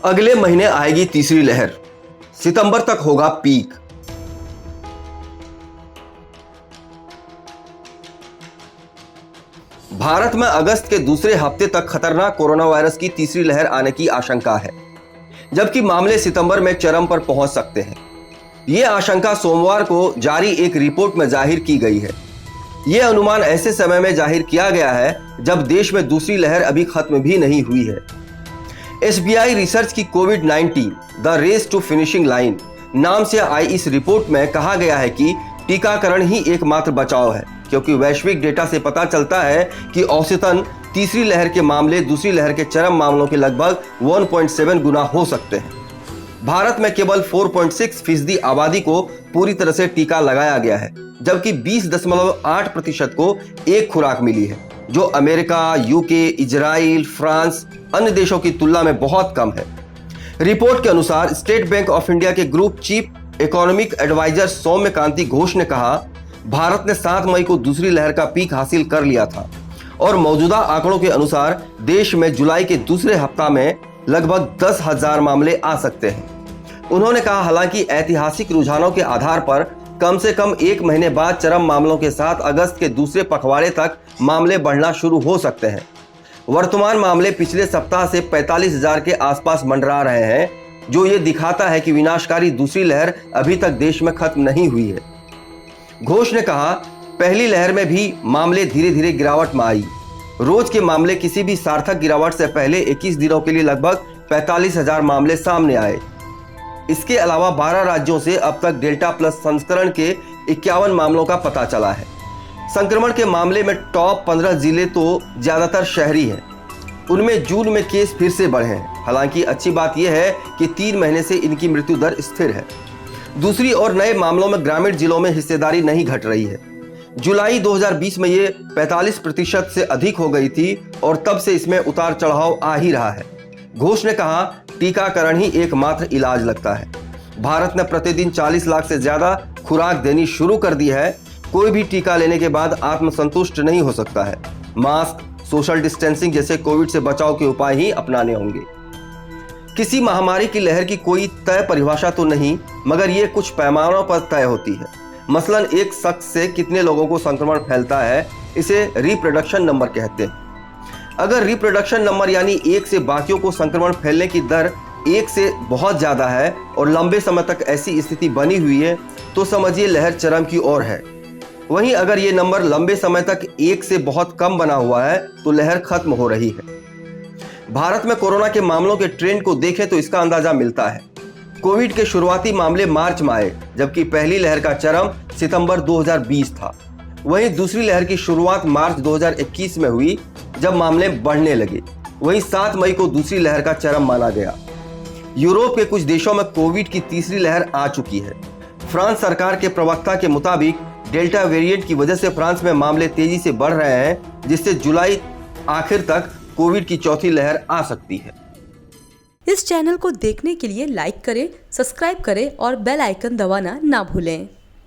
अगले महीने आएगी तीसरी लहर, सितंबर तक होगा पीक। भारत में अगस्त के दूसरे हफ्ते तक खतरनाक कोरोना वायरस की तीसरी लहर आने की आशंका है, जबकि मामले सितंबर में चरम पर पहुंच सकते हैं। यह आशंका सोमवार को जारी एक रिपोर्ट में जाहिर की गई है। यह अनुमान ऐसे समय में जाहिर किया गया है जब देश में दूसरी लहर अभी खत्म भी नहीं हुई है। SBI रिसर्च की कोविड-19 the race to finishing line नाम से आई इस रिपोर्ट में कहा गया है कि टीकाकरण ही एकमात्र बचाव है, क्योंकि वैश्विक डेटा से पता चलता है कि औसतन तीसरी लहर के मामले दूसरी लहर के चरम मामलों के लगभग 1.7 गुना हो सकते हैं। भारत में केवल 4.6% आबादी को पूरी तरह से टीका लगाया गया है, जबकि 20.8% को एक खुराक मिली है, जो अमेरिका, यूके, इजराइल, फ्रांस अन्य देशों की तुलना में बहुत कम है। रिपोर्ट के अनुसार स्टेट बैंक ऑफ इंडिया के ग्रुप चीफ इकोनॉमिक एडवाइजर सौम्य कांति घोष ने कहा, भारत ने 7 मई को दूसरी लहर का पीक हासिल कर लिया था और मौजूदा आंकड़ों के अनुसार देश में जुलाई के दूसरे हफ्ता में लगभग 10,000 मामले आ सकते हैं। उन्होंने कहा, हालांकि ऐतिहासिक रुझानों के आधार पर कम से कम 1 महीने बाद चरम मामलों के साथ अगस्त के दूसरे पखवाड़े तक मामले बढ़ना शुरू हो सकते हैं। वर्तमान मामले पिछले सप्ताह से 45,000 के आसपास मंडरा रहे हैं, जो ये दिखाता है कि विनाशकारी दूसरी लहर अभी तक देश में खत्म नहीं हुई है। घोष ने कहा, पहली लहर में भी मामले धीरे धीरे गिरावट में आई। रोज के मामले किसी भी सार्थक गिरावट से पहले 21 दिनों के लिए लगभग 45,000 मामले सामने आए। इसके अलावा 12 राज्यों से अब तक डेल्टा प्लस संस्करण के 51 मामलों का पता चला है। संक्रमण के मामले में टॉप 15 जिले तो ज्यादातर शहरी हैं। उनमें जून में केस फिर से बढ़े हैं। हालांकि अच्छी बात यह है कि 3 महीने से इनकी मृत्यु दर स्थिर है। दूसरी ओर नए मामलों में ग्रामीण जिलों में हिस्सेदारी नहीं घट रही है। जुलाई 2020 में ये 45% से अधिक हो गई थी और तब से इसमें उतार चढ़ाव आ ही रहा है। घोष ने कहा, टीकाकरण ही एकमात्र इलाज लगता है। भारत ने प्रतिदिन 40 लाख से ज्यादा खुराक देनी शुरू कर दी है। कोई भी टीका लेने के बाद आत्मसंतुष्ट नहीं हो सकता है। मास्क, सोशल डिस्टेंसिंग जैसे कोविड से बचाव के उपाय ही अपनाने होंगे। किसी महामारी की लहर की कोई तय परिभाषा तो नहीं, मगर ये कुछ पैमानों पर तय होती है। मसलन एक शख्स से कितने लोगों को संक्रमण फैलता है, इसे रिप्रोडक्शन नंबर कहते हैं। अगर रिप्रोडक्शन नंबर यानी 1 से बाकियों को संक्रमण फैलने की दर 1 से बहुत ज्यादा है और लंबे समय तक ऐसी स्थिति बनी हुई है, तो समझिए लहर चरम की ओर है। वहीं अगर ये नंबर लंबे समय तक 1 से बहुत कम बना हुआ है, तो लहर खत्म हो रही है। भारत में कोरोना के मामलों के ट्रेंड को देखें तो इसका अंदाजा मिलता है। कोविड के शुरुआती मामले मार्च में आए, जबकि पहली लहर का चरम सितंबर 2020 था। वहीं दूसरी लहर की शुरुआत मार्च 2021 में हुई, जब मामले बढ़ने लगे। वहीं 7 मई को दूसरी लहर का चरम माना गया। यूरोप के कुछ देशों में कोविड की तीसरी लहर आ चुकी है। फ्रांस सरकार के प्रवक्ता के मुताबिक डेल्टा वेरिएंट की वजह से फ्रांस में मामले तेजी से बढ़ रहे हैं, जिससे जुलाई आखिर तक कोविड की चौथी लहर आ सकती है। इस चैनल को देखने के लिए लाइक करें, सब्सक्राइब करें और बेल आइकन दबाना ना भूलें।